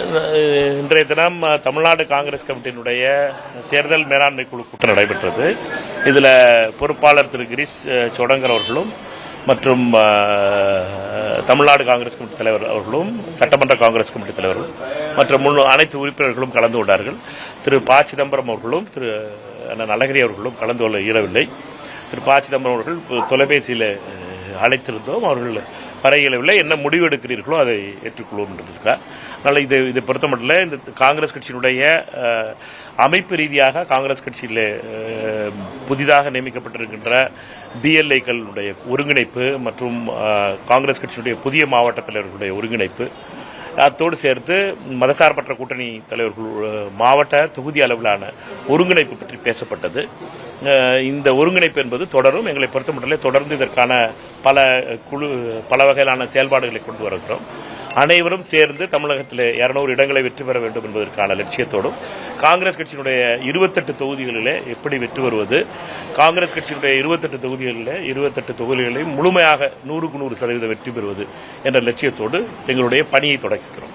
இன்றைய தினம் தமிழ்நாடு காங்கிரஸ் கமிட்டியினுடைய தேர்தல் மேலாண்மை குழு கூட்டம் நடைபெற்றது. இதில் பொறுப்பாளர் திரு கிரீஷ் சோடங்கர் அவர்களும் மற்றும் தமிழ்நாடு காங்கிரஸ் கமிட்டி தலைவர் அவர்களும் சட்டமன்ற காங்கிரஸ் கமிட்டி தலைவர்களும் மற்றும் அனைத்து உறுப்பினர்களும் கலந்து கொண்டார்கள். திரு ப. சிதம்பரம் அவர்களும் திரு அழகிரி அவர்களும் கலந்து கொள்ள இயலவில்லை. திரு ப. சிதம்பரம் அவர்கள் தொலைபேசியில் அழைத்திருந்தோம். அவர்கள் வர இயலவில்லை. என்ன முடிவு எடுக்கிறீர்களோ அதை ஏற்றுக்கொள்வோம் என்று இருக்கிறார். அதனால் இதை பொறுத்த மட்டும் இந்த காங்கிரஸ் கட்சியினுடைய அமைப்பு ரீதியாக காங்கிரஸ் கட்சியில் புதிதாக நியமிக்கப்பட்டிருக்கின்ற பிஎல்ஐக்களுடைய ஒருங்கிணைப்பு மற்றும் காங்கிரஸ் கட்சியினுடைய புதிய மாவட்ட தலைவர்களுடைய ஒருங்கிணைப்பு, அத்தோடு சேர்த்து மதசார்பற்ற கூட்டணி தலைவர்கள் மாவட்ட தொகுதி அளவிலான ஒருங்கிணைப்பு பற்றி பேசப்பட்டது. இந்த ஒருங்கிணைப்பு என்பது தொடரும். எங்களை பொறுத்த மட்டும் தொடர்ந்து இதற்கான பல வகையிலான செயல்பாடுகளை கொண்டு வருகிறோம். அனைவரும் சேர்ந்து தமிழகத்தில் 200 இடங்களை வெற்றி பெற வேண்டும் என்பதற்கான லட்சியத்தோடும் காங்கிரஸ் கட்சியினுடைய 28 தொகுதிகளிலே எப்படி வெற்றி வருவது, காங்கிரஸ் கட்சியினுடைய 28 தொகுதிகளில் 28 தொகுதிகளையும் முழுமையாக 100% வெற்றி பெறுவது என்ற லட்சியத்தோடு எங்களுடைய பணியை தொடங்குகிறோம்.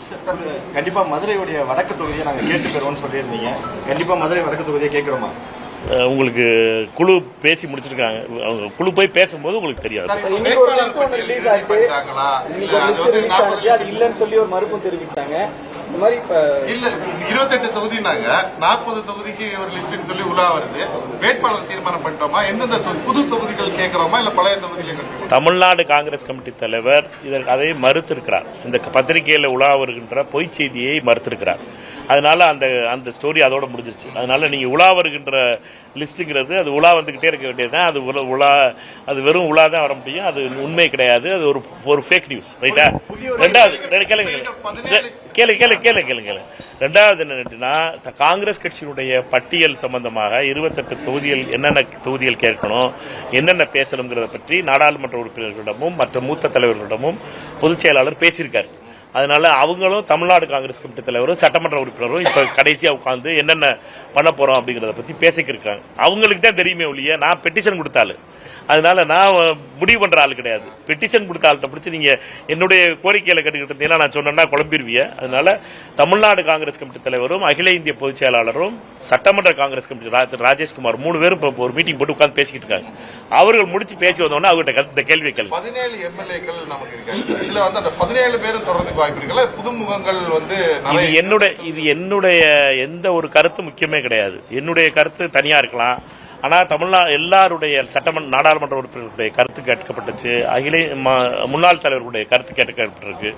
கண்டிப்பா மதுரையுடைய வடக்கு தொகுதியை நாங்கள் கேட்டு பெறுவோம்னு சொல்லியிருந்தீங்க. கண்டிப்பா மதுரை வடக்கு தொகுதியை கேட்கிறோமா? உங்களுக்கு குழு பேசி முடிச்சிருக்காங்க. அவங்க குழு போய் பேசும்போது உங்களுக்கு தெரியாது. இந்த மாதிரி 28 தொகுதினாங்க 40 தொகுதிக்கு ஒரு லிஸ்ட் சொல்லி உலா வருது. வேட்பாளர் தீர்மானம் பண்ணிட்டோமா? எந்தெந்த புது தொகுதிகள் கேட்கிறோமா இல்ல பழைய தொகுதிகள்? தமிழ்நாடு காங்கிரஸ் கமிட்டி தலைவர் அதை மறுத்திருக்கிறார். இந்த பத்திரிகையில் உலா வருகின்ற பொய் செய்தியை மறுத்திருக்கிறார். அதனால அந்த ஸ்டோரி அதோட முடிஞ்சிருச்சு. அதனால நீங்க உலா வருகின்ற லிஸ்ட்டுங்கிறது அது உலா வந்துகிட்டே இருக்க வேண்டியதுதான். அது வெறும் உலா தான் வர முடியும். அது உண்மை கிடையாது. அது ஒரு ஃபேக் நியூஸ். ரைட்டா? ரெண்டாவது கேளுங்க. ரெண்டாவது என்னன்னா, காங்கிரஸ் கட்சியினுடைய பட்டியல் சம்பந்தமாக 28 தொகுதிகள் என்னென்ன தொகுதிகள் கேட்கணும், என்னென்ன பேசணுங்கிறத பற்றி நாடாளுமன்ற உறுப்பினர்களிடமும் மற்ற மூத்த தலைவர்களிடமும் பொதுச் செயலாளர் பேசியிருக்காரு. அதனால அவங்களும் தமிழ்நாடு காங்கிரஸ் கமிட்டி தலைவரும் சட்டமன்ற உறுப்பினரும் இப்ப கடைசியா உட்கார்ந்து என்னென்ன பண்ண போறோம் அப்படிங்கறத பத்தி பேசிக்கிருக்காங்க. அவங்களுக்கு தான் தெரியுமே ஒழிய நான் பெட்டிஷன் கொடுத்தாலும், அதனால நான் முடிவு பண்ற ஆள் கிடையாது. பெட்டிஷன் கொடுத்த ஆள்கிட்ட பிடிச்சி நீங்க என்னுடைய கோரிக்கையில கேட்டுக்கிட்டு இருந்தீங்கன்னா நான் சொன்னா குழம்பிடுவிய. அதனால தமிழ்நாடு காங்கிரஸ் கமிட்டி தலைவரும் அகில இந்திய பொதுச் செயலாளரும் சட்டமன்ற காங்கிரஸ் கமிட்டி ராஜேஷ்குமார் 3 பேரும் ஒரு மீட்டிங் போட்டு உட்கார்ந்து பேசிக்கிட்டு இருக்காங்க. அவர்கள் முடிச்சு பேசி வந்தோன்னா அவர்கிட்ட இந்த கேள்வி கேள்வி 17 எம்எல்ஏக்கள் நமக்கு இருக்கு. இதுல அந்த 17 பேரும் தொடர்றதுக்கு வாய்ப்பு இருக்குல்ல? புதுமுகங்கள் இது என்னுடைய எந்த ஒரு கருத்து முக்கியமே கிடையாது. என்னுடைய கருத்து தனியா இருக்கலாம். ஆனால் எல்லாருடைய சட்டமன்ற நாடாளுமன்ற உறுப்பினர்களுடைய கருத்து கேட்கப்பட்டுச்சு. முன்னாள் தலைவர்களுடைய கருத்து கேட்கப்பட்டிருக்கு.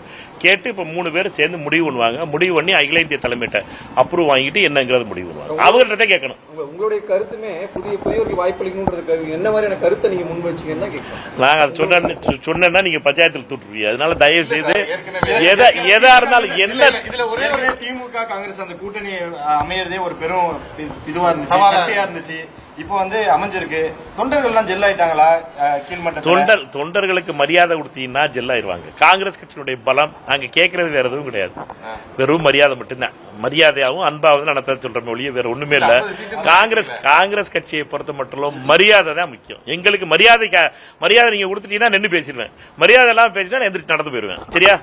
கேட்டு இப்ப 3 பேர் சேர்ந்து முடிவு பண்ணுவாங்க. முடிவு பண்ணி அகில இந்திய தலைமையிட்ட அப்ரூவ் வாங்கிட்டு என்னங்கிறது முடிவு பண்ணுவாங்க. அவங்கள்ட்ட கேட்கணும். உங்களுடைய கருத்துமே புதிய வாய்ப்பு என்ன மாதிரியான கருத்தை நீங்க முன் வச்சீங்கன்னா நாங்க அதை சொன்னா நீங்க பஞ்சாயத்தில் தூட்டுருவீங்க. அதனால தயவு செய்து எதா இருந்தாலும் என்ன திமுக காங்கிரஸ் அந்த கூட்டணி அமையறதே ஒரு பெரும் இதுவா இருந்துச்சு. இப்போ அமைஞ்சிருக்கு. தொண்டர்கள் எல்லாம் ஜெல் ஆயிட்டாங்களா? கீழ்மட்ட தொண்டர்களுக்கு மரியாதை கொடுத்தீங்கன்னா ஜெல் ஆயிருவாங்க. காங்கிரஸ் கட்சியினுடைய பலம் நாங்க கேட்கறது வேற எதுவும் கிடையாது. வெறும் மரியாதை மட்டும்தான். மரியாதையாகவும் அன்பாவது நடத்த சொல்றோம் ஒழிய வேற ஒண்ணுமே இல்ல. காங்கிரஸ் கட்சியை பொறுத்த மட்டும் மரியாதை தான் முக்கியம். எங்களுக்கு மரியாதை நீங்க கொடுத்துட்டீங்கன்னா நின்று பேசிடுவேன். மரியாதை எல்லாம் பேசினா எந்திரிச்சு நடந்து போயிருவேன். சரியா?